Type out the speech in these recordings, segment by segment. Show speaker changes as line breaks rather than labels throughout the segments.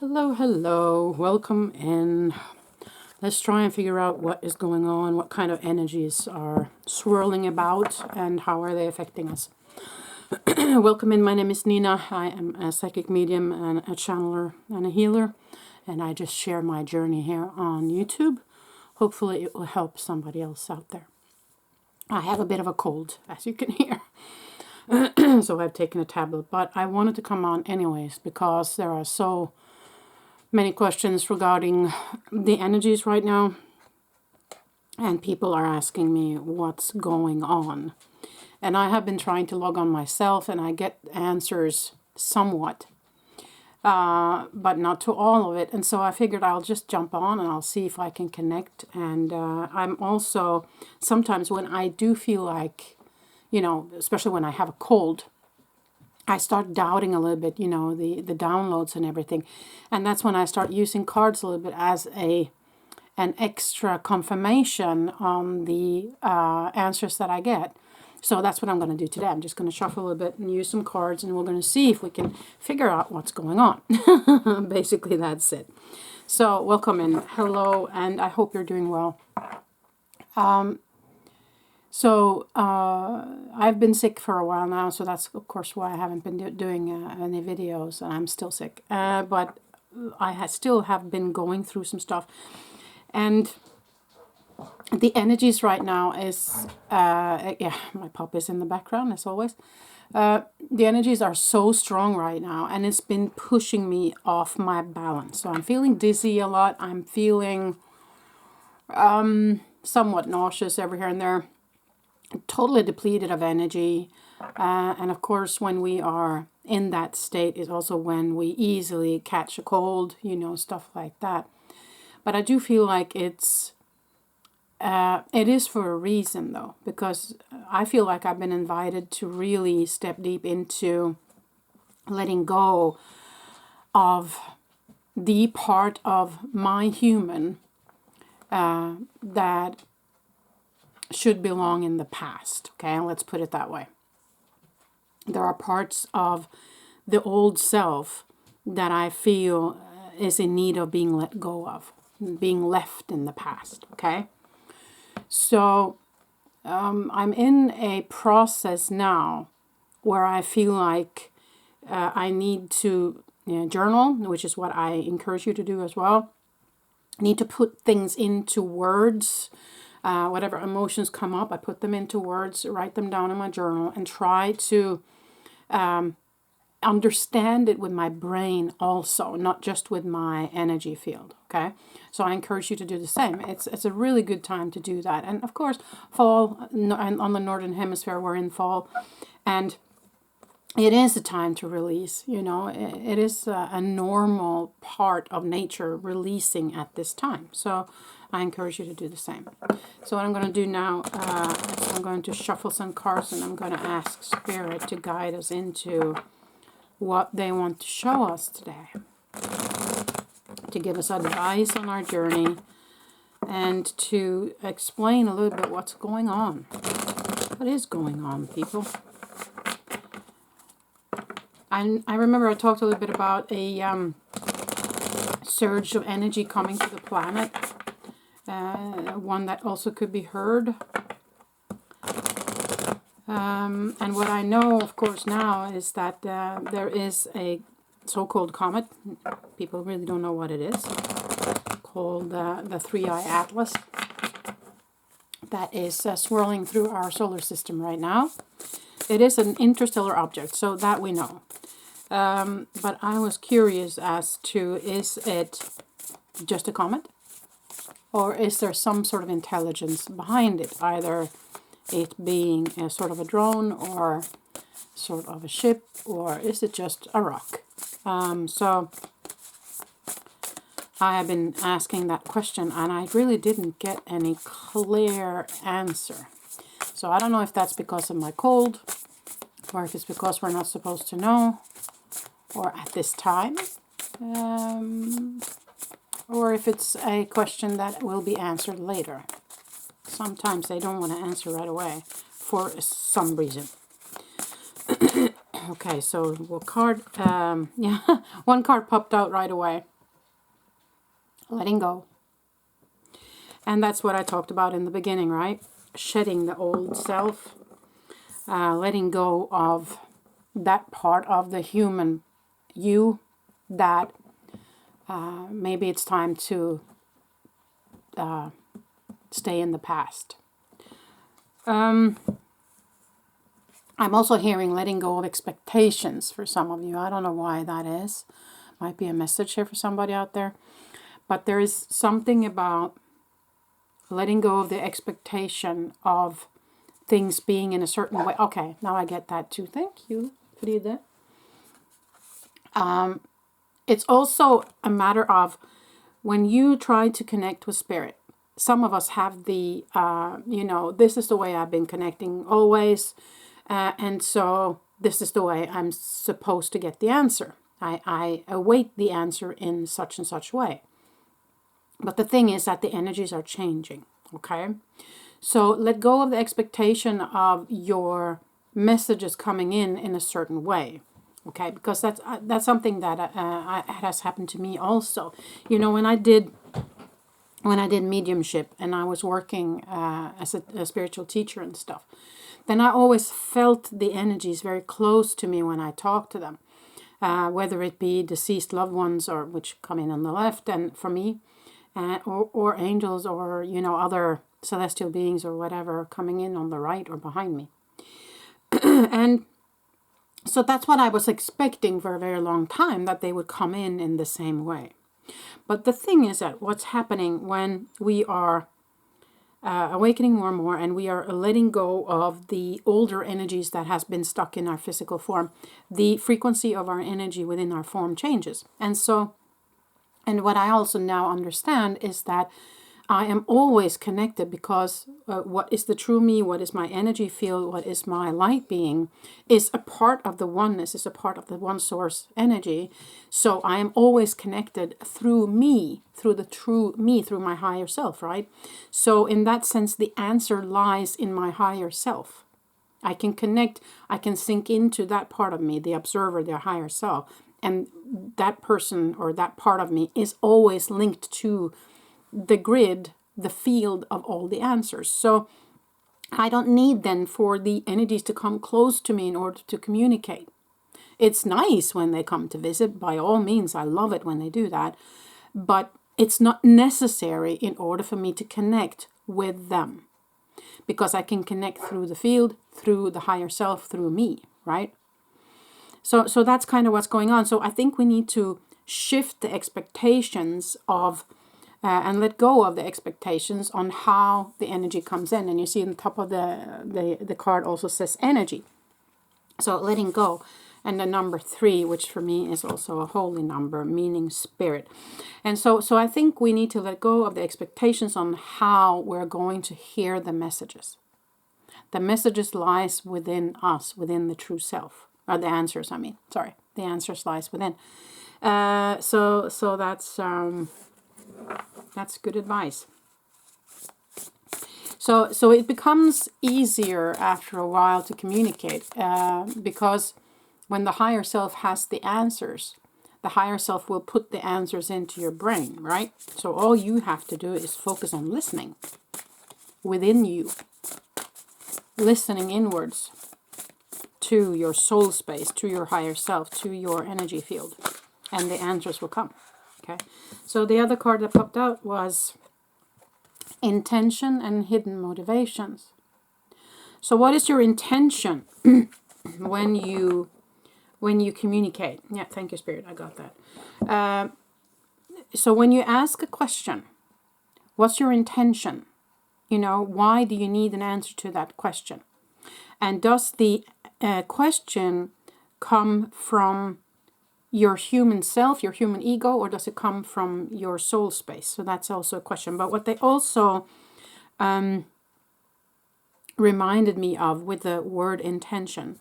Hello, hello, welcome in. Let's try and figure out what is going on, what kind of energies are swirling about, and how are they affecting us. Welcome in, my name is Nina. I am a psychic medium and a channeler and a healer, and I just share my journey here on YouTube. Hopefully it will help somebody else out there. I have a bit of a cold, as you can hear. So I've taken a tablet, but I wanted to come on anyways because there are so many questions regarding the energies right now, and people are asking me what's going on. And I have been trying to log on myself, and I get answers somewhat, but not to all of it. And so I figured I'll just jump on and I'll see if I can connect. And I'm also, sometimes when I do feel like, especially when I have a cold, I start doubting a little bit, the downloads and everything. And that's when I start using cards a little bit as an extra confirmation on the answers that I get. So that's what I'm going to do today. I'm just going to shuffle a little bit and use some cards, and we're going to see if we can figure out what's going on. Basically, that's it. So welcome in. Hello, and I hope you're doing well. So I've been sick for a while now, so that's of course why I haven't been doing any videos, and I'm still sick. But I still have been going through some stuff, and the energies right now is yeah, my pup is in the background as always. The energies are so strong right now, and it's been pushing me off my balance. So I'm feeling dizzy a lot. I'm feeling somewhat nauseous every here and there. Totally depleted of energy, and of course when we are in that state is also when we easily catch a cold, stuff like that. But I do feel like it is for a reason though, because I feel like I've been invited to really step deep into letting go of the part of my human that should belong in the past. Okay, let's put it that way. There are parts of the old self that I feel is in need of being let go of, being left in the past. Okay, so I'm in a process now where I feel like I need to journal, which is what I encourage you to do as well. I need to put things into words. Whatever emotions come up, I put them into words, write them down in my journal, and try to understand it with my brain also, not just with my energy field. Okay, so I encourage you to do the same. It's a really good time to do that. And of course, fall, and on the northern hemisphere, we're in fall, and it is a time to release. It is a normal part of nature releasing at this time. So I encourage you to do the same. So what I'm going to do now is I'm going to shuffle some cards, and I'm going to ask Spirit to guide us into what they want to show us today, to give us advice on our journey, and to explain a little bit what's going on. What is going on, people? I remember I talked a little bit about a surge of energy coming to the planet. One that also could be heard. And what I know, of course, now is that there is a so-called comet. People really don't know what it is. Called the Three-Eye Atlas. That is swirling through our solar system right now. It is an interstellar object, so that we know. But I was curious as to, is it just a comet? Or is there some sort of intelligence behind it? Either it being a sort of a drone or sort of a ship, or is it just a rock? So I have been asking that question, and I really didn't get any clear answer. So I don't know if that's because of my cold, or if it's because we're not supposed to know, or at this time. Or if it's a question that will be answered later. Sometimes they don't want to answer right away for some reason. Okay, so what card? Yeah, one card popped out right away. letting go. And that's what I talked about in the beginning, right? Shedding the old self, letting go of that part of the human you that maybe it's time to stay in the past. I'm also hearing letting go of expectations for some of you. I don't know why that is. Might be a message here for somebody out there. But there is something about letting go of the expectation of things being in a certain way. Okay, now I get that too. Thank you, Frida. It's also a matter of when you try to connect with spirit. Some of us have the, this is the way I've been connecting always. And so this is the way I'm supposed to get the answer. I await the answer in such and such way. But the thing is that the energies are changing, okay? So let go of the expectation of your messages coming in a certain way, okay? Because that's something that has happened to me also. You know, when I did mediumship and I was working as a spiritual teacher and stuff, then I always felt the energies very close to me when I talked to them, whether it be deceased loved ones or which come in on the left, and for me, or angels, or other celestial beings or whatever coming in on the right or behind me. And so that's what I was expecting for a very long time, that they would come in the same way. But the thing is that what's happening when we are awakening more and more, and we are letting go of the older energies that has been stuck in our physical form, the frequency of our energy within our form changes. And what I also now understand is that I am always connected, because what is the true me, what is my energy field, what is my light being, is a part of the oneness, is a part of the one source energy. So I am always connected through me, through the true me, through my higher self, right? So in that sense, the answer lies in my higher self. I can connect, I can sink into that part of me, the observer, the higher self. And that person or that part of me is always linked to the grid, the field of all the answers. So I don't need then for the energies to come close to me in order to communicate. It's nice when they come to visit. By all means, I love it when they do that. But it's not necessary in order for me to connect with them. Because I can connect through the field, through the higher self, through me, right? So that's kind of what's going on. So I think we need to shift the expectations of, and let go of the expectations on how the energy comes in. And you see on the top of the card also says energy. So letting go. And the number 3, which for me is also a holy number, meaning spirit. And so I think we need to let go of the expectations on how we're going to hear the messages. The messages lies within us, within the true self. Or the answers, the answers lies within. So that's good advice. So it becomes easier after a while to communicate, because when the higher self has the answers, the higher self will put the answers into your brain, right? So all you have to do is focus on listening within you, listening inwards to your soul space, to your higher self, to your energy field, and the answers will come. Okay, so the other card that popped out was intention and hidden motivations. So what is your intention when you communicate? Yeah, thank you, Spirit, I got that. So when you ask a question, what's your intention? Why do you need an answer to that question? And does the question come from your human self, your human ego, or does it come from your soul space? So that's also a question. But what they also reminded me of with the word intention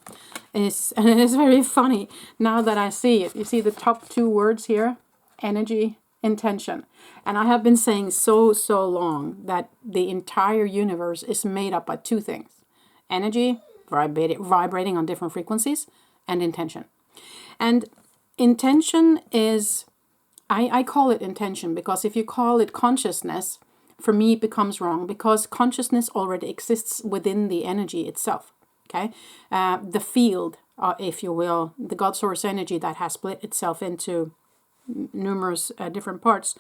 is, and it is very funny now that I see it. You see the top 2 words here, energy, intention. And I have been saying so long that the entire universe is made up by 2 things: energy, vibrating on different frequencies, and intention. And intention is I call it intention, because if you call it consciousness, for me it becomes wrong, because consciousness already exists within the energy itself. Okay, the field, if you will, the God source energy that has split itself into numerous different parts,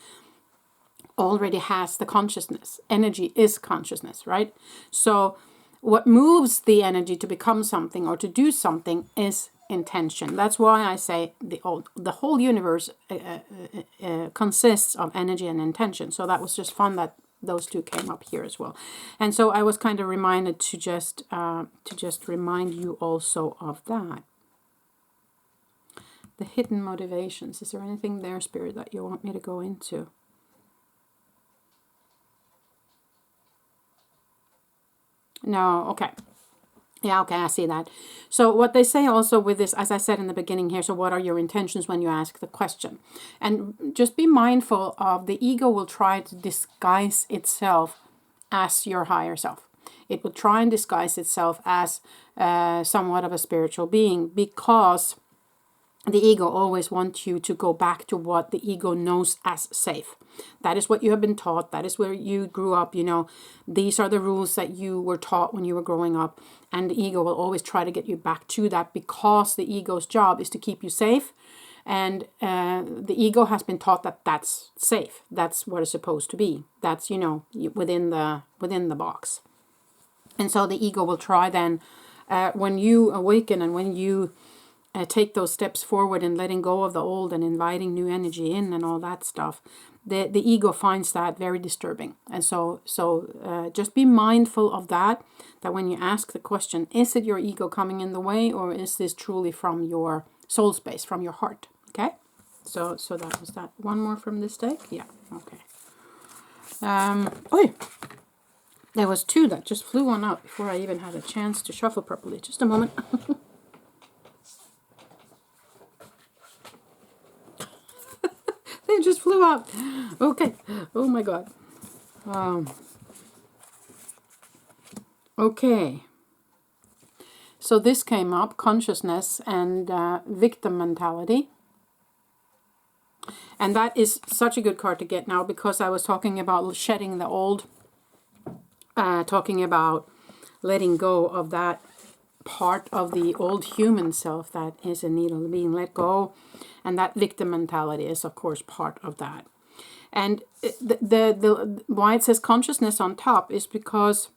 already has the consciousness. Energy is consciousness, right? So what moves the energy to become something or to do something is intention. That's why I say the whole universe consists of energy and intention. So that was just fun that those two came up here as well. And so I was kind of reminded to just remind you also of that. The hidden motivations. Is there anything there, Spirit, that you want me to go into? No, okay. Yeah, okay, I see that. So what they say also with this, as I said in the beginning here, so what are your intentions when you ask the question? And just be mindful of the ego will try to disguise itself as your higher self. It will try and disguise itself as somewhat of a spiritual being, because the ego always wants you to go back to what the ego knows as safe. That is what you have been taught. That is where you grew up. You know, these are the rules that you were taught when you were growing up. And the ego will always try to get you back to that, because the ego's job is to keep you safe. And the ego has been taught that that's safe. That's what it's supposed to be. That's, you know, within the box. And so the ego will try then, when you awaken and when you take those steps forward and letting go of the old and inviting new energy in and all that stuff, the ego finds that very disturbing. And so just be mindful of that when you ask the question, is it your ego coming in the way, or is this truly from your soul space, from your heart? Okay, so that was that. One more from this deck. Yeah, okay. Oh, there was two that just flew on out before I even had a chance to shuffle properly. Just a moment. They just flew out. Okay. Oh my God. Okay. So this came up, consciousness and victim mentality. And that is such a good card to get now, because I was talking about shedding the old, talking about letting go of that part of the old human self that is in need of being let go. And that victim mentality is, of course, part of that. And the why it says consciousness on top is because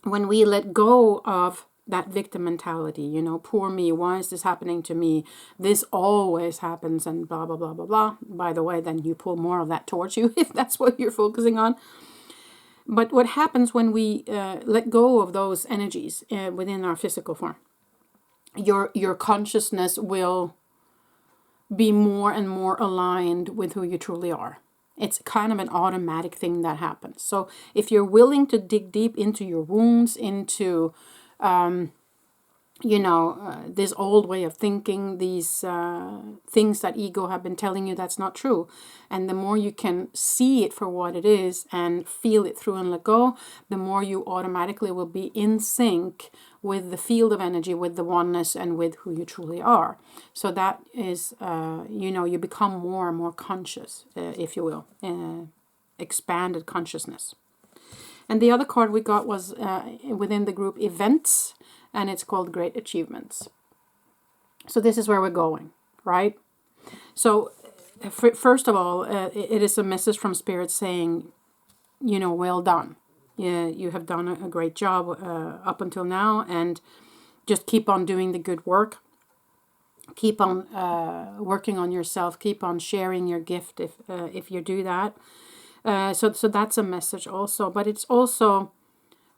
when we let go of that victim mentality, you know, poor me, why is this happening to me? This always happens and blah, blah, blah, blah, blah. By the way, then you pull more of that towards you if that's what you're focusing on. But what happens when we let go of those energies within our physical form? Your consciousness will be more and more aligned with who you truly are. It's kind of an automatic thing that happens. So if you're willing to dig deep into your wounds, into this old way of thinking, these things that ego have been telling you that's not true. And the more you can see it for what it is and feel it through and let go, the more you automatically will be in sync with the field of energy, with the oneness, and with who you truly are. So that is, you become more and more conscious, if you will, expanded consciousness. And the other card we got was within the group events, and it's called Great Achievements. So this is where we're going, right? So first of all, it is a message from Spirit saying, well done. Yeah, you have done a great job up until now, and just keep on doing the good work. Keep on working on yourself. Keep on sharing your gift if you do that. So that's a message also, but it's also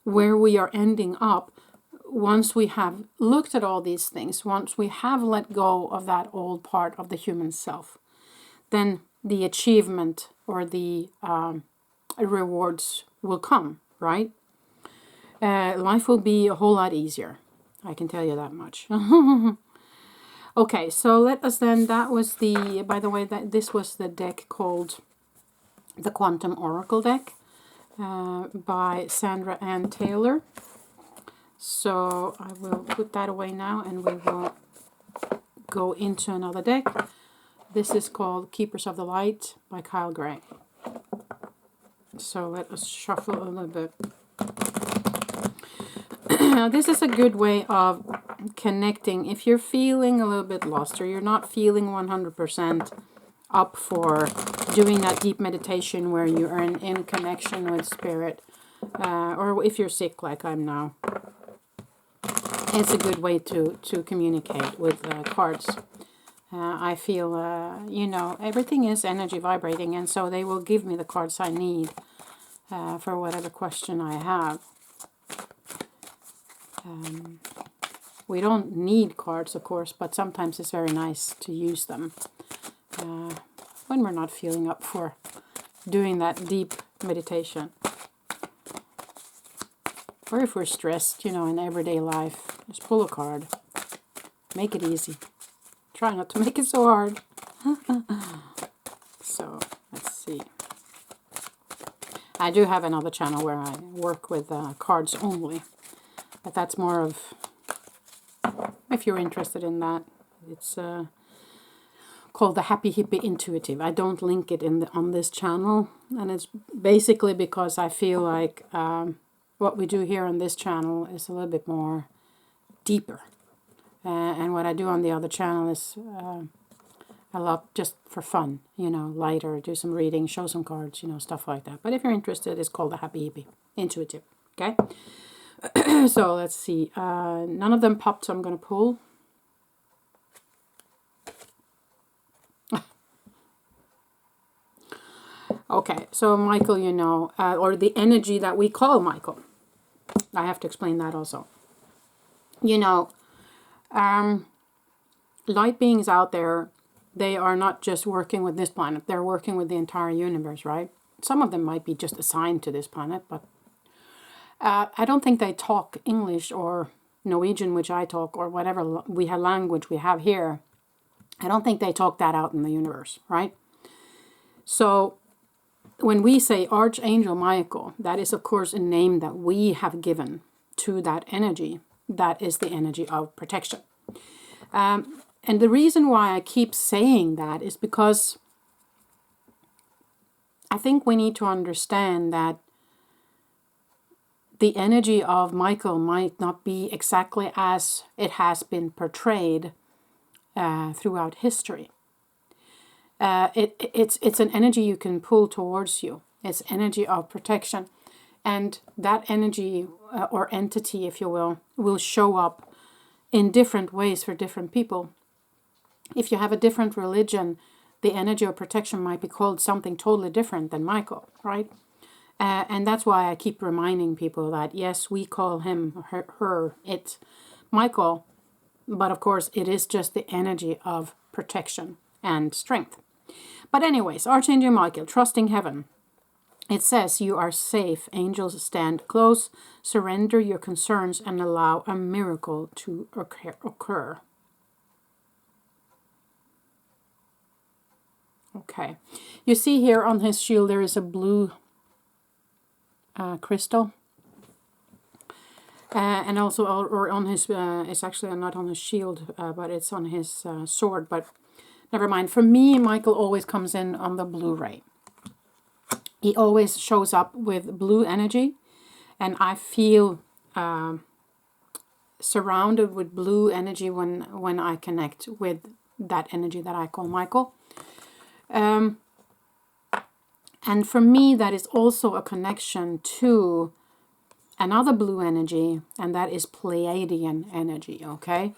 where we are ending up once we have looked at all these things, once we have let go of that old part of the human self, then the achievement or the rewards will come, right? Life will be a whole lot easier. I can tell you that much. Okay, so let us then, that was by the way, this was the deck called the Quantum Oracle deck by Sandra Ann Taylor. So I will put that away now, and we will go into another deck. This is called Keepers of the Light by Kyle Gray. So let us shuffle a little bit. This is a good way of connecting. If you're feeling a little bit lost or you're not feeling 100% up for doing that deep meditation where you are in connection with spirit, or if you're sick like I'm now, it's a good way to communicate with cards. I feel, you know, everything is energy vibrating, and so they will give me the cards I need for whatever question I have. We don't need cards, of course, but sometimes it's very nice to use them when we're not feeling up for doing that deep meditation. Or if we're stressed, you know, in everyday life, just pull a card. Make it easy. Try not to make it so hard. So, let's see. I do have another channel where I work with cards only. But that's more of, if you're interested in that, it's called the Happy Hippie Intuitive. I don't link it on this channel. And it's basically because I feel like what we do here on this channel is a little bit more deeper. And what I do on the other channel is a lot just for fun, you know, lighter, do some reading, show some cards, you know, stuff like that. But if you're interested, it's called the Happy Hippie Intuitive, okay? So let's see, none of them popped, so I'm going to pull. Okay, so Michael, you know, or the energy that we call Michael. I have to explain that also. You know, light beings out there, they are not just working with this planet, they're working with the entire universe, right? Some of them might be just assigned to this planet, but I don't think they talk English or Norwegian, which I talk, or whatever language we have here. I don't think they talk that out in the universe, right? So when we say Archangel Michael, that is, of course, a name that we have given to that energy. That is the energy of protection. And the reason why I keep saying that is because I think we need to understand that the energy of Michael might not be exactly as it has been portrayed throughout history. It's an energy you can pull towards you. It's energy of protection. And that energy or entity, if you will show up in different ways for different people. If you have a different religion, the energy of protection might be called something totally different than Michael, right? And that's why I keep reminding people that, yes, we call him, her, it, Michael, but of course it is just the energy of protection and strength. But anyways, Archangel Michael, trusting heaven. It says, you are safe, angels stand close, surrender your concerns and allow a miracle to occur. Okay, you see here on his shield there is a blue crystal, and also, or on his, it's actually not on his shield, but it's on his sword, but never mind. For me, Michael always comes in on the Blu-ray. He always shows up with blue energy, and I feel surrounded with blue energy when I connect with that energy that I call Michael. And for me, that is also a connection to another blue energy, and that is Pleiadian energy, okay?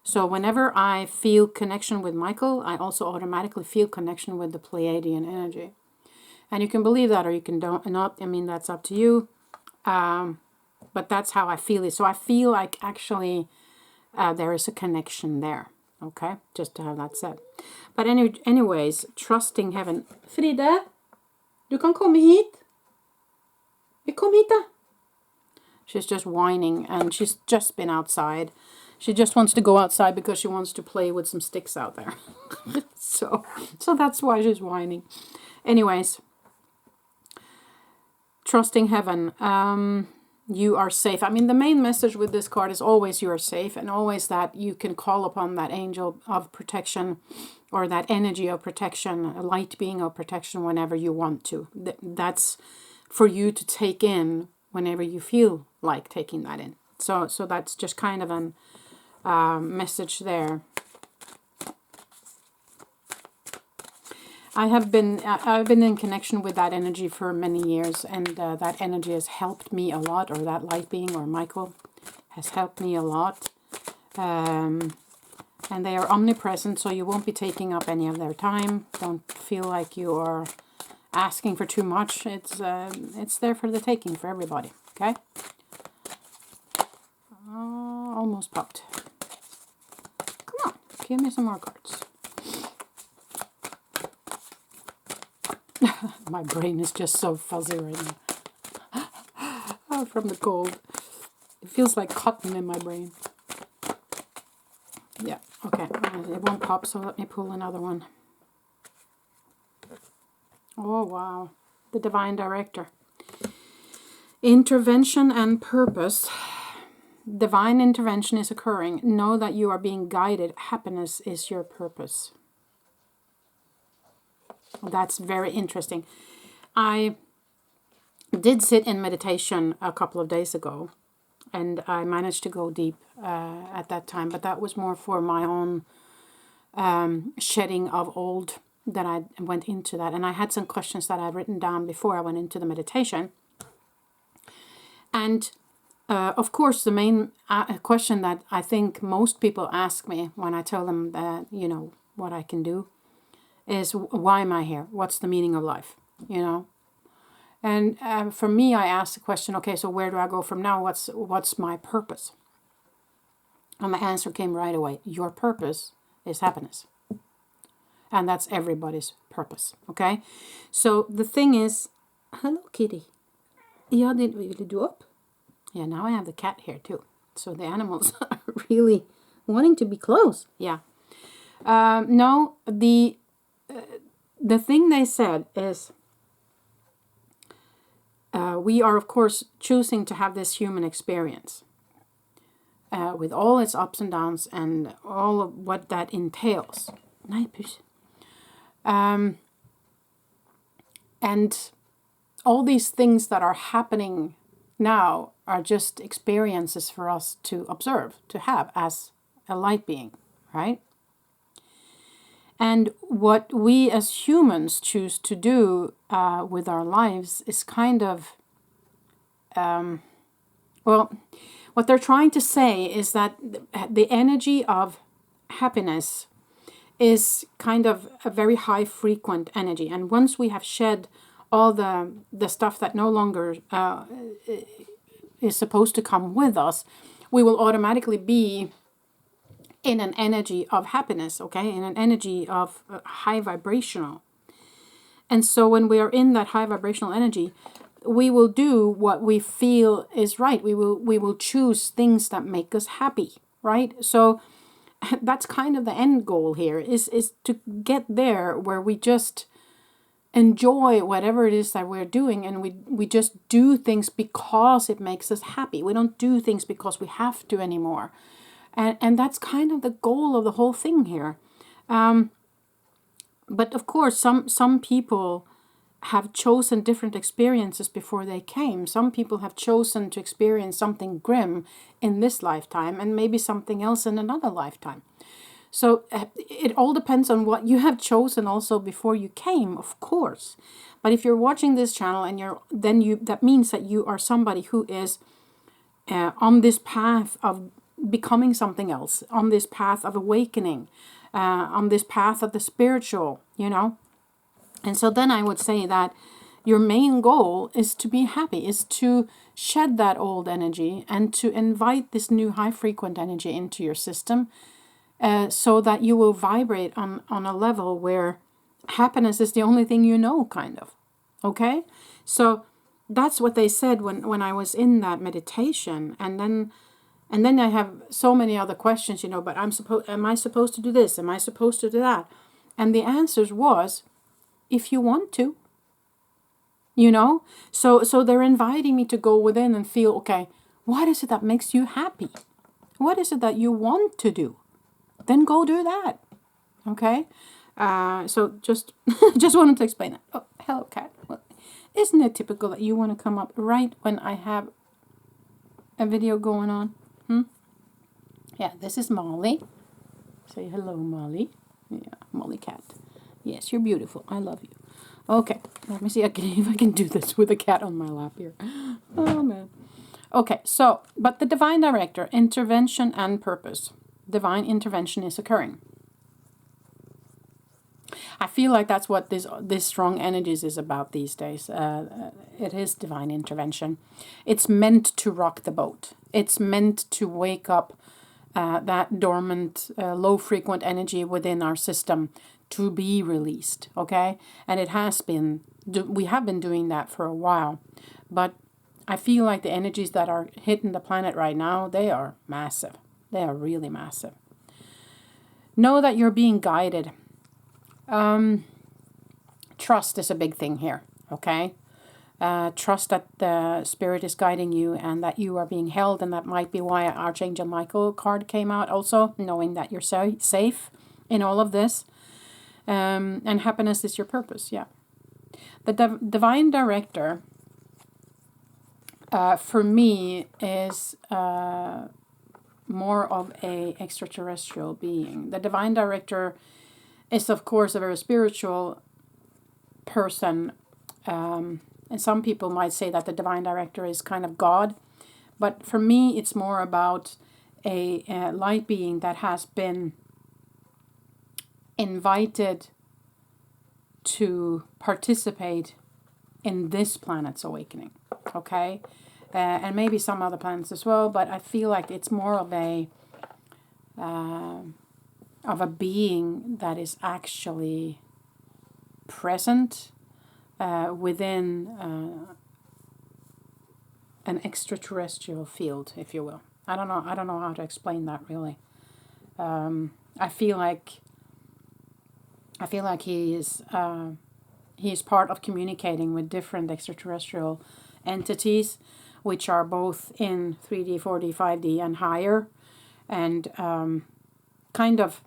So whenever I feel connection with Michael, I also automatically feel connection with the Pleiadian energy. And you can believe that or you can not. I mean, that's up to you. But that's how I feel it. So I feel like actually there is a connection there, okay? Just to have that said. But anyways, trusting heaven. Frida, du kan komme hit. Kom hit da. She's just whining and she's just been outside. She just wants to go outside because she wants to play with some sticks out there. so that's why she's whining. Anyways, trusting heaven. You are safe. I mean, the main message with this card is always you are safe, and always that you can call upon that angel of protection or that energy of protection, a light being of protection whenever you want to. That's for you to take in whenever you feel like taking that in. So that's just kind of an message there. I've been in connection with that energy for many years, and that energy has helped me a lot, or that light being, or Michael, has helped me a lot. And they are omnipresent, so you won't be taking up any of their time. Don't feel like you are asking for too much. It's there for the taking for everybody. Okay. Almost popped. Come on, give me some more cards. My brain is just so fuzzy right now. Oh, from the cold. It feels like cotton in my brain. Yeah, okay. It won't pop, so let me pull another one. Oh, wow. The Divine Director. Intervention and purpose. Divine intervention is occurring. Know that you are being guided. Happiness is your purpose. That's very interesting. I did sit in meditation a couple of days ago, and I managed to go deep at that time, but that was more for my own shedding of old, that I went into that. And I had some questions that I'd written down before I went into the meditation. And of course, the main question that I think most people ask me when I tell them that, you know, what I can do is, why am I here? What's the meaning of life? You know? And for me, I asked the question, okay, so where do I go from now? What's my purpose? And my answer came right away. Your purpose is happiness. And that's everybody's purpose, okay? So the thing is, hello kitty. Ja, vill du upp? Yeah, now I have the cat here too. So the animals are really wanting to be close. Yeah. No, the thing they said is, we are, of course, choosing to have this human experience with all its ups and downs and all of what that entails. And all these things that are happening now are just experiences for us to observe, to have as a light being, right? And what we as humans choose to do with our lives is kind of, well, what they're trying to say is that the energy of happiness is kind of a very high frequent energy. And once we have shed all the stuff that no longer is supposed to come with us, we will automatically be in an energy of happiness, okay? In an energy of high vibrational. And so when we are in that high vibrational energy, we will do what we feel is right. We will choose things that make us happy, right? So that's kind of the end goal here, is to get there where we just enjoy whatever it is that we're doing, and we just do things because it makes us happy. We don't do things because we have to anymore. And that's kind of the goal of the whole thing here. But of course, some people have chosen different experiences before they came. Some people have chosen to experience something grim in this lifetime and maybe something else in another lifetime. So it all depends on what you have chosen also before you came, of course. But if you're watching this channel and that means that you are somebody who is on this path of becoming something else, on this path of awakening, on this path of the spiritual, you know. And so then I would say that your main goal is to be happy, is to shed that old energy and to invite this new high frequent energy into your system, so that you will vibrate on a level where happiness is the only thing you know, kind of. Okay? So that's what they said when I was in that meditation. And then I have so many other questions, you know, but am I supposed to do this? Am I supposed to do that? And the answers was, if you want to, you know. So they're inviting me to go within and feel, okay, what is it that makes you happy? What is it that you want to do? Then go do that, okay? So just just wanted to explain that. Oh, hello, cat. Well, isn't it typical that you want to come up right when I have a video going on? Yeah, this is Molly. Say hello, Molly. Yeah, Molly cat. Yes, you're beautiful. I love you. Okay, let me see if I can do this with a cat on my lap here. Oh, man. Okay, so, but the divine director, intervention and purpose. Divine intervention is occurring. I feel like that's what this strong energies is about these days. It is divine intervention. It's meant to rock the boat. It's meant to wake up that dormant, low frequent energy within our system to be released. Okay, and it has been. We have been doing that for a while, but I feel like the energies that are hitting the planet right now, they are massive. They are really massive. Know that you're being guided. Trust is a big thing here, okay? Trust that the Spirit is guiding you and that you are being held, and that might be why Archangel Michael card came out also, knowing that you're safe in all of this. And happiness is your purpose, yeah. The divine director, for me, is more of a extraterrestrial being. The divine director is, of course, a very spiritual person. And some people might say that the divine director is kind of God. But for me, it's more about a light being that has been invited to participate in this planet's awakening. Okay? And maybe some other planets as well. But I feel like it's more of a being that is actually present within an extraterrestrial field, if you will. I don't know how to explain that really. I feel like he is part of communicating with different extraterrestrial entities, which are both in 3D, 4D, 5D, and higher, and kind of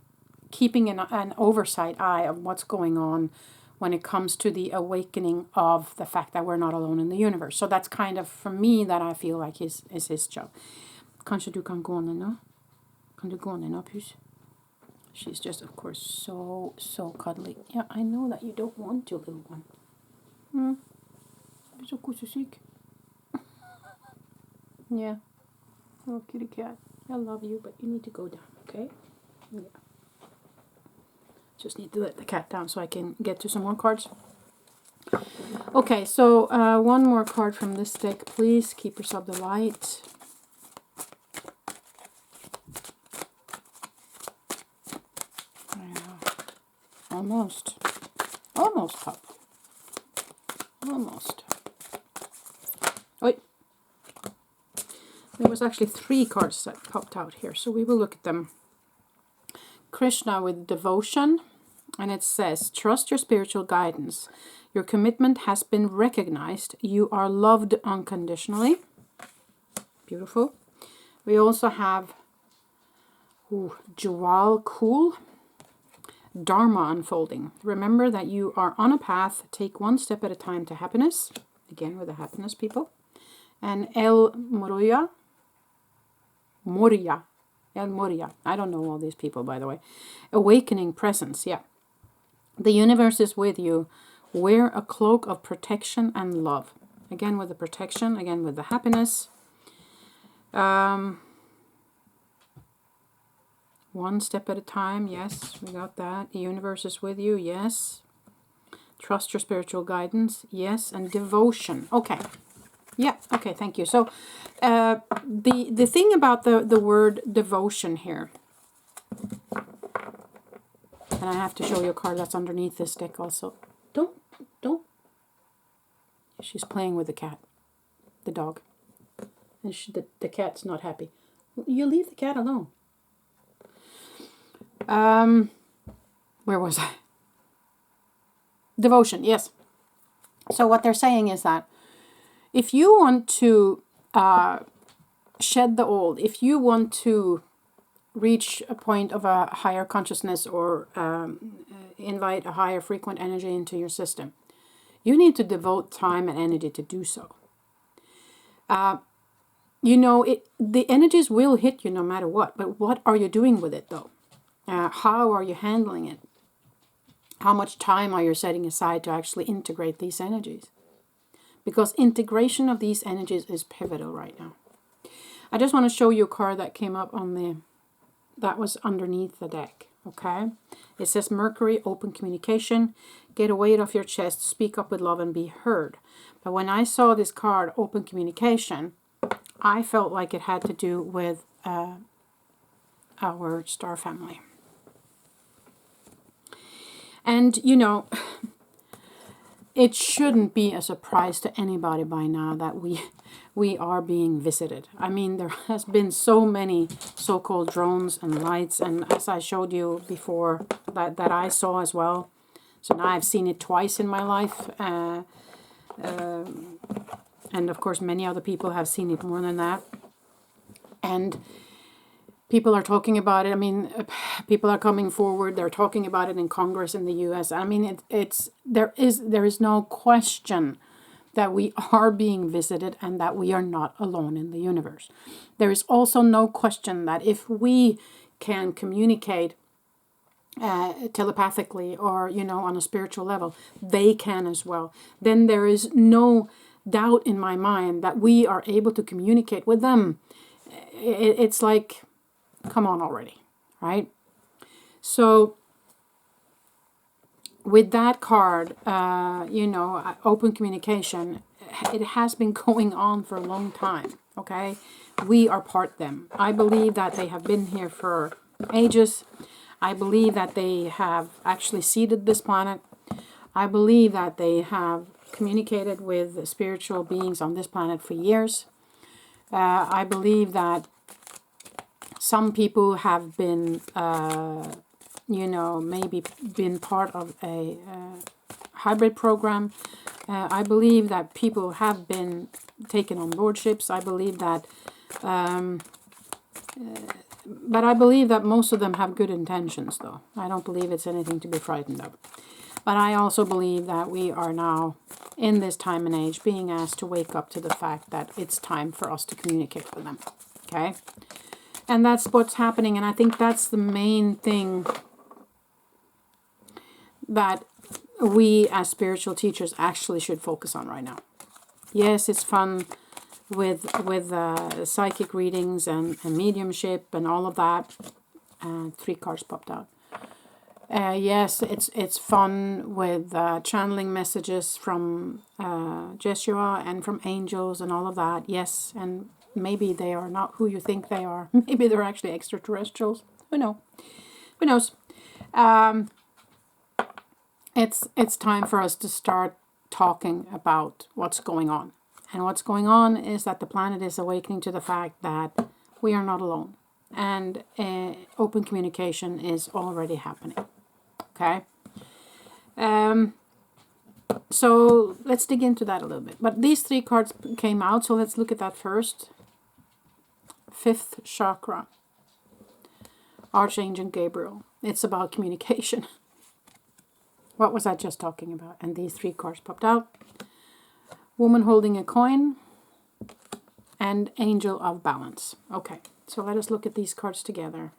keeping an oversight eye of what's going on when it comes to the awakening of the fact that we're not alone in the universe. So that's kind of, for me, that I feel like is his job. Kanske du kan gå ner nu? Kan du gå ner nu, pus? She's just, of course, so cuddly. Yeah, I know that you don't want to, little one. You're so koselig. Yeah. Oh, kitty cat. I love you, but you need to go down, okay? Yeah. Just need to let the cat down so I can get to some more cards. Okay, so one more card from this deck, please. Keepers of the Light. Almost pop. Almost. Wait. There was actually 3 cards that popped out here, so we will look at them. Krishna with devotion, and it says, trust your spiritual guidance. Your commitment has been recognized. You are loved unconditionally. Beautiful. We also have Jawal Cool. Dharma unfolding. Remember that you are on a path. Take one step at a time to happiness. Again, with the happiness people. And El Moria. El Moria. I don't know all these people, by the way. Awakening presence. Yeah. The universe is with you. Wear a cloak of protection and love. Again with the protection. Again with the happiness. One step at a time, yes, we got that. The universe is with you, yes. Trust your spiritual guidance, yes. And devotion, okay. Yeah, okay, thank you. So the thing about the word devotion here, and I have to show you a card that's underneath this deck also. Don't. She's playing with the cat, the dog. And the cat's not happy. You leave the cat alone. Where was I? Devotion, yes. So what they're saying is that if you want to shed the old, if you want to reach a point of a higher consciousness or invite a higher frequent energy into your system, you need to devote time and energy to do so. You know, the energies will hit you no matter what, but what are you doing with it though? How are you handling it? How much time are you setting aside to actually integrate these energies? Because integration of these energies is pivotal right now. I just want to show you a card that came up that was underneath the deck, okay? It says Mercury, open communication, get a weight off your chest, speak up with love and be heard. But when I saw this card, open communication, I felt like it had to do with our star family. And, you know, it shouldn't be a surprise to anybody by now that we are being visited. I mean, there has been so many so-called drones and lights, and as I showed you before, that I saw as well. So now I've seen it twice in my life. And of course, many other people have seen it more than that. And people are talking about it. I mean, people are coming forward. They're talking about it in Congress in the U.S. I mean, there is no question that we are being visited and that we are not alone in the universe. There is also no question that if we can communicate telepathically or, you know, on a spiritual level, they can as well. Then there is no doubt in my mind that we are able to communicate with them. It's like, come on already, right? So with that card, you know, open communication, it has been going on for a long time, okay? We are part them. I believe that they have been here for ages. I believe that they have actually seeded this planet. I believe that they have communicated with spiritual beings on this planet for years. I believe that some people have been, you know, maybe been part of a hybrid program. I believe that people have been taken on board ships. I believe that, but I believe that most of them have good intentions, though. I don't believe it's anything to be frightened of. But I also believe that we are now, in this time and age, being asked to wake up to the fact that it's time for us to communicate with them, okay? And that's what's happening, and I think that's the main thing that we as spiritual teachers actually should focus on right now. Yes, it's fun with psychic readings and mediumship and all of that. 3 cards popped out. Yes, it's fun with channeling messages from Jeshua and from angels and all of that. Yes, and maybe they are not who you think they are. Maybe they're actually extraterrestrials. Who knows? Who knows? It's time for us to start talking about what's going on. And what's going on is that the planet is awakening to the fact that we are not alone. And open communication is already happening. Okay? So let's dig into that a little bit. But these 3 cards came out, so let's look at that first. 5th chakra. Archangel Gabriel. It's about communication. What was I just talking about? And these 3 cards popped out. Woman holding a coin. And Angel of Balance. Okay, so let us look at these cards together.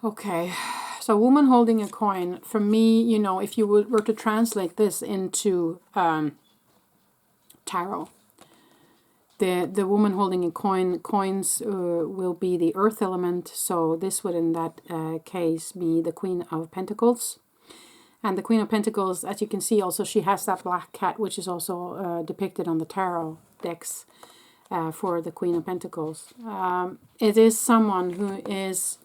Okay, so woman holding a coin, for me, you know, if you were to translate this into tarot, the woman holding a coins will be the earth element, so this would in that case be the Queen of Pentacles. And the Queen of Pentacles, as you can see also, she has that black cat, which is also depicted on the tarot decks for the Queen of Pentacles. It is someone who is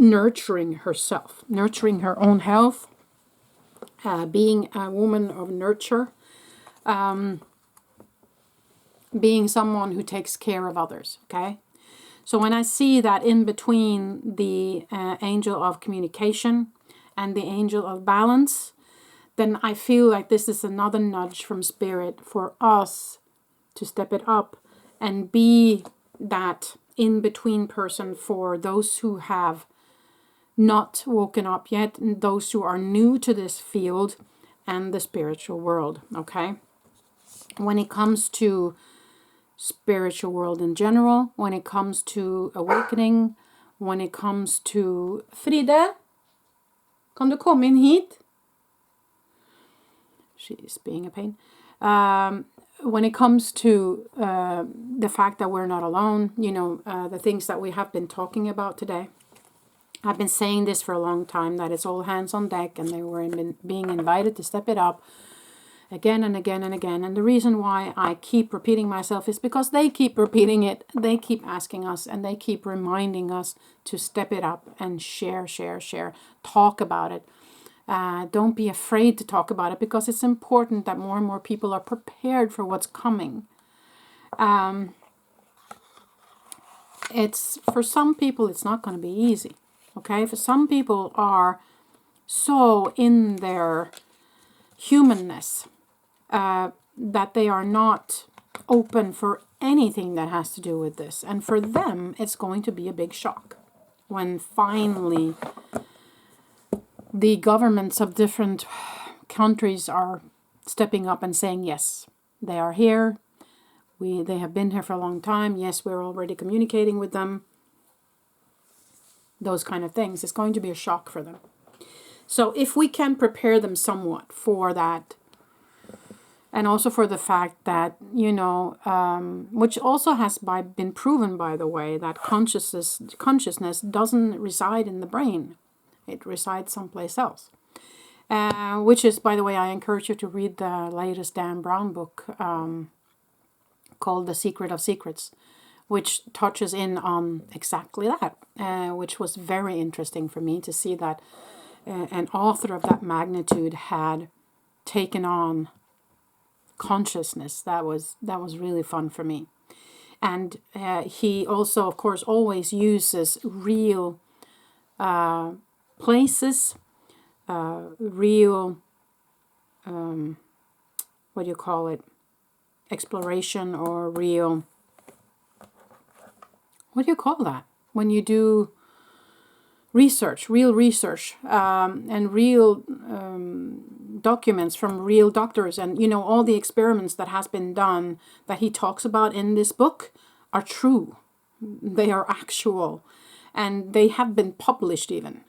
nurturing herself, nurturing her own health, being a woman of nurture, being someone who takes care of others, okay? So when I see that in between the angel of communication and the angel of balance, then I feel like this is another nudge from Spirit for us to step it up and be that in-between person for those who have not woken up yet, and those who are new to this field and the spiritual world, okay? When it comes to spiritual world in general, when it comes to awakening, when it comes to... Fride, kan du komme in hit? She's being a pain. When it comes to the fact that we're not alone, you know, the things that we have been talking about today. I've been saying this for a long time, that it's all hands on deck, and they were being invited to step it up again and again and again. And the reason why I keep repeating myself is because they keep repeating it. They keep asking us, and they keep reminding us to step it up and share. Talk about it. Don't be afraid to talk about it, because it's important that more and more people are prepared for what's coming. It's for some people, it's not going to be easy. Okay, for some people are so in their humanness that they are not open for anything that has to do with this. And for them, it's going to be a big shock when finally the governments of different countries are stepping up and saying, yes, they are here. They have been here for a long time. Yes, we're already communicating with them. Those kind of things. It's going to be a shock for them. So if we can prepare them somewhat for that, and also for the fact that, you know, which also has been proven, by the way, that consciousness doesn't reside in the brain. It resides someplace else. Which is, by the way, I encourage you to read the latest Dan Brown book called The Secret of Secrets, which touches in on exactly that, which was very interesting for me to see that an author of that magnitude had taken on consciousness. That was really fun for me. And he also, of course, always uses real places, real, what do you call it, exploration, or real, what do you call that? When you do research, real research, and real documents from real doctors, and, you know, all the experiments that has been done that he talks about in this book are true. They are actual, and they have been published even.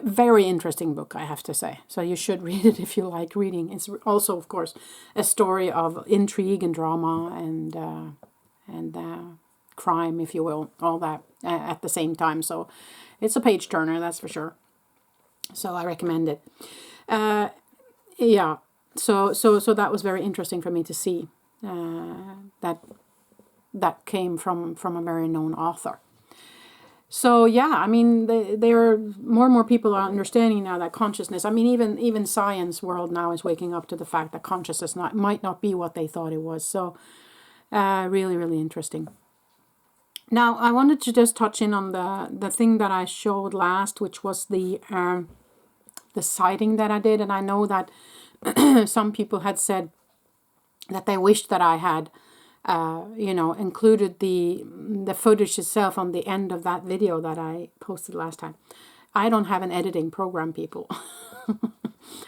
Very interesting book, I have to say. So you should read it if you like reading. It's also, of course, a story of intrigue and drama and crime, if you will, all that at the same time. So it's a page turner, that's for sure. So I recommend it. Yeah. So that was very interesting for me to see that came from a very known author. So yeah, I mean, there are more and more people are understanding now that consciousness. I mean, even science world now is waking up to the fact that consciousness might not be what they thought it was. So really, really interesting. Now I wanted to just touch in on the thing that I showed last, which was the sighting that I did, and I know that some people had said that they wished that I had. You know, included the footage itself on the end of that video that I posted last time. I don't have an editing program, people.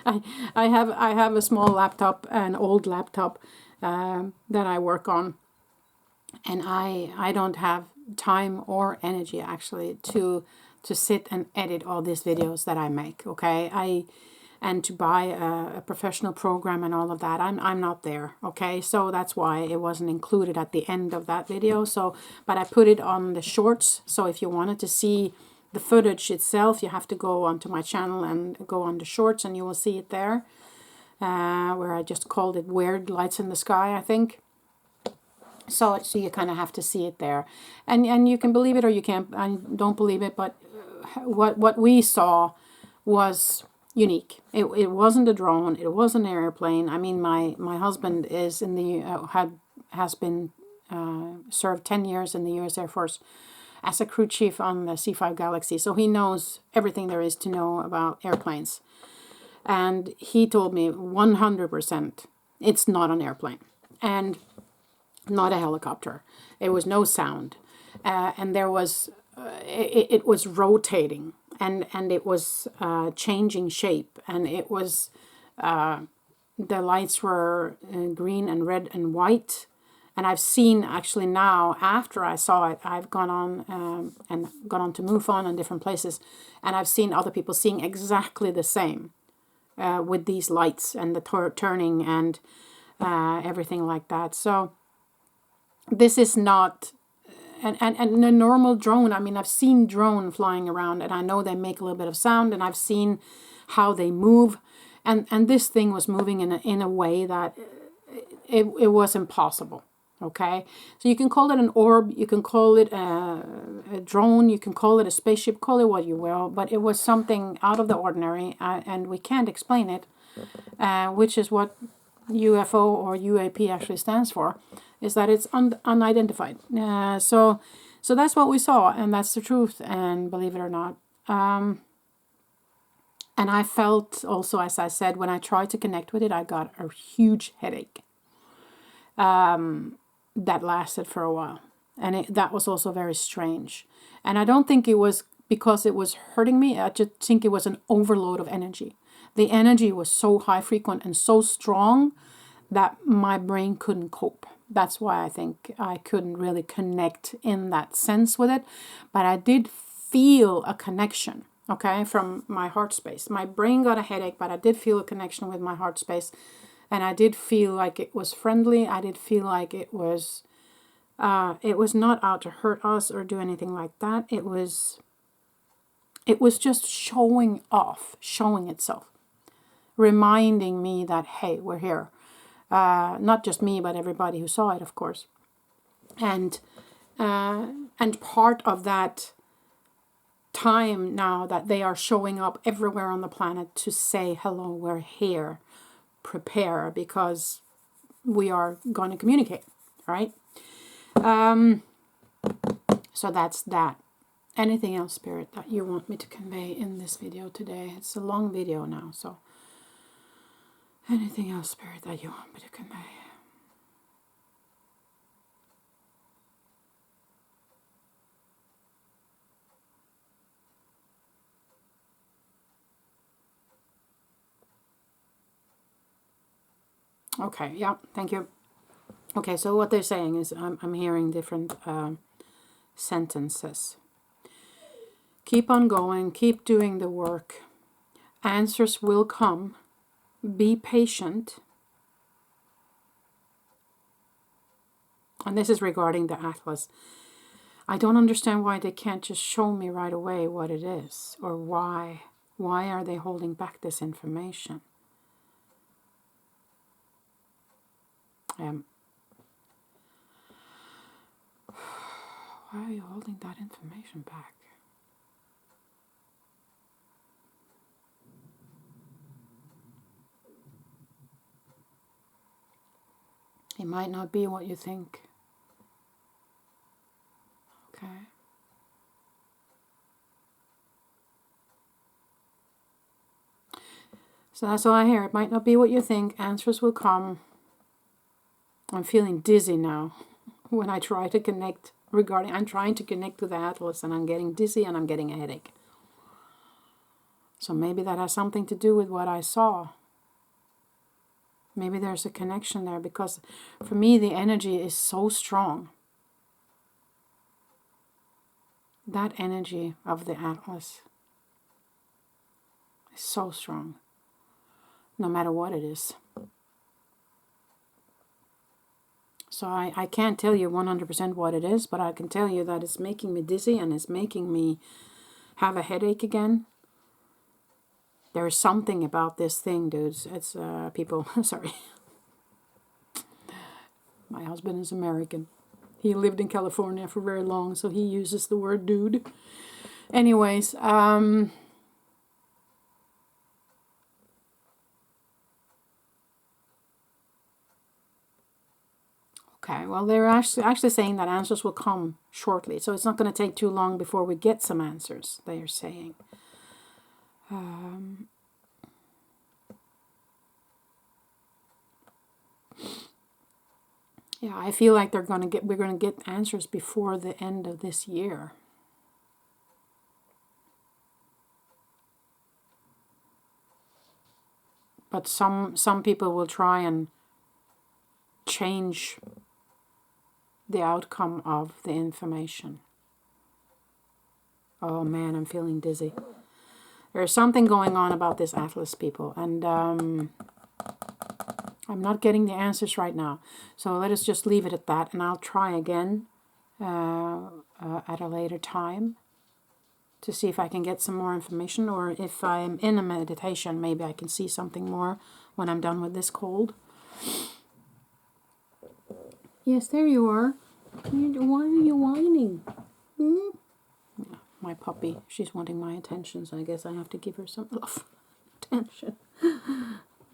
I have a small laptop, an old laptop that I work on, and I don't have time or energy actually to sit and edit all these videos that I make. Okay, and to buy a professional program and all of that, I'm not there, okay? So that's why it wasn't included at the end of that video. So, but I put it on the shorts. So if you wanted to see the footage itself, you have to go onto my channel and go on the shorts, and you will see it there, where I just called it Weird Lights in the Sky, I think. So you kind of have to see it there, and you can believe it or you can't. I don't believe it, but what we saw was unique. It wasn't a drone. It wasn't an airplane. I mean, my husband is in the has been served 10 years in the U.S. Air Force as a crew chief on the C-5 Galaxy. So he knows everything there is to know about airplanes. And he told me 100% it's not an airplane and not a helicopter. There was no sound. And there was, it was rotating and it was changing shape. And it was, the lights were green and red and white. And I've seen actually now, after I saw it, I've gone on and gone on to MUFON and different places. And I've seen other people seeing exactly the same with these lights and the turning and everything like that. So this is not, and a normal drone, I mean, I've seen drone flying around and I know they make a little bit of sound and I've seen how they move. And this thing was moving in a way that it was impossible. Okay, so you can call it an orb, you can call it a drone, you can call it a spaceship, call it what you will, but it was something out of the ordinary, and we can't explain it, which is what UFO or UAP actually stands for, is that it's unidentified. So that's what we saw, and that's the truth, and believe it or not. And I felt also, as I said, when I tried to connect with it, I got a huge headache. That lasted for a while. And that was also very strange. And I don't think it was because it was hurting me. I just think it was an overload of energy. The energy was so high frequent and so strong that my brain couldn't cope. That's why I think I couldn't really connect in that sense with it. But I did feel a connection, okay, from my heart space. My brain got a headache, but I did feel a connection with my heart space. And I did feel like it was friendly. I did feel like it was not out to hurt us or do anything like that. It was just showing itself, reminding me that, hey, we're here. Not just me, but everybody who saw it, of course. And part of that time now that they are showing up everywhere on the planet to say, hello, we're here. Prepare, because we are going to communicate, right? So that's that. Anything else, Spirit, that you want me to convey in this video today? It's a long video now, so anything else, Spirit, that you want me to convey? Okay, yeah, thank you. Okay, so what they're saying is I'm hearing different sentences. Keep on going, keep doing the work. Answers will come. Be patient. And this is regarding the Atlas. I don't understand why they can't just show me right away what it is, or why. Why are they holding back this information? Why are you holding that information back? It might not be what you think. Okay. So that's all I hear. It might not be what you think. Answers will come. I'm feeling dizzy now when I try to connect I'm trying to connect to the Atlas and I'm getting dizzy and I'm getting a headache. So maybe that has something to do with what I saw. Maybe there's a connection there, because for me the energy is so strong. That energy of the Atlas is so strong, no matter what it is. So I can't tell you 100% what it is, but I can tell you that it's making me dizzy and it's making me have a headache again. There is something about this thing, dudes. It's people, sorry. My husband is American. He lived in California for very long, so he uses the word dude. Anyways, Okay, well, they're actually saying that answers will come shortly. So it's not going to take too long before we get some answers, they are saying. Yeah, I feel like we're going to get answers before the end of this year. But some people will try and change the outcome of the information. Oh man, I'm feeling dizzy. There's something going on about this Atlas, people, and I'm not getting the answers right now. So let us just leave it at that, and I'll try again at a later time to see if I can get some more information, or if I'm in a meditation, maybe I can see something more when I'm done with this cold. Yes, there you are. Why are you whining? Hmm? Yeah, my puppy, she's wanting my attention, so I guess I have to give her some love. Attention.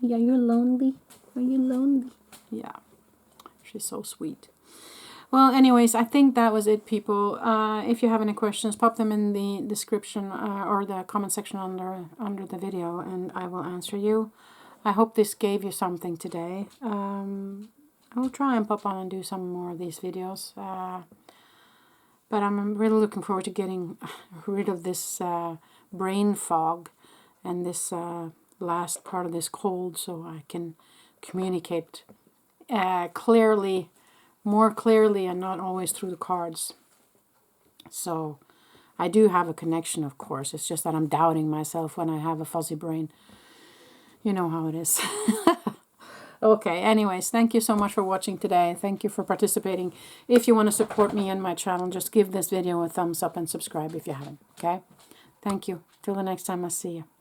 Yeah, you're lonely. Are you lonely? Yeah, she's so sweet. Well, anyways, I think that was it, people. If you have any questions, pop them in the description or the comment section under the video, and I will answer you. I hope this gave you something today. I will try and pop on and do some more of these videos. But I'm really looking forward to getting rid of this brain fog and this last part of this cold, so I can communicate clearly, more clearly, and not always through the cards. So I do have a connection, of course. It's just that I'm doubting myself when I have a fuzzy brain. You know how it is. Okay, anyways, thank you so much for watching today. Thank you for participating. If you want to support me and my channel, just give this video a thumbs up and subscribe if you haven't. Okay? Thank you. Till the next time, I'll see you.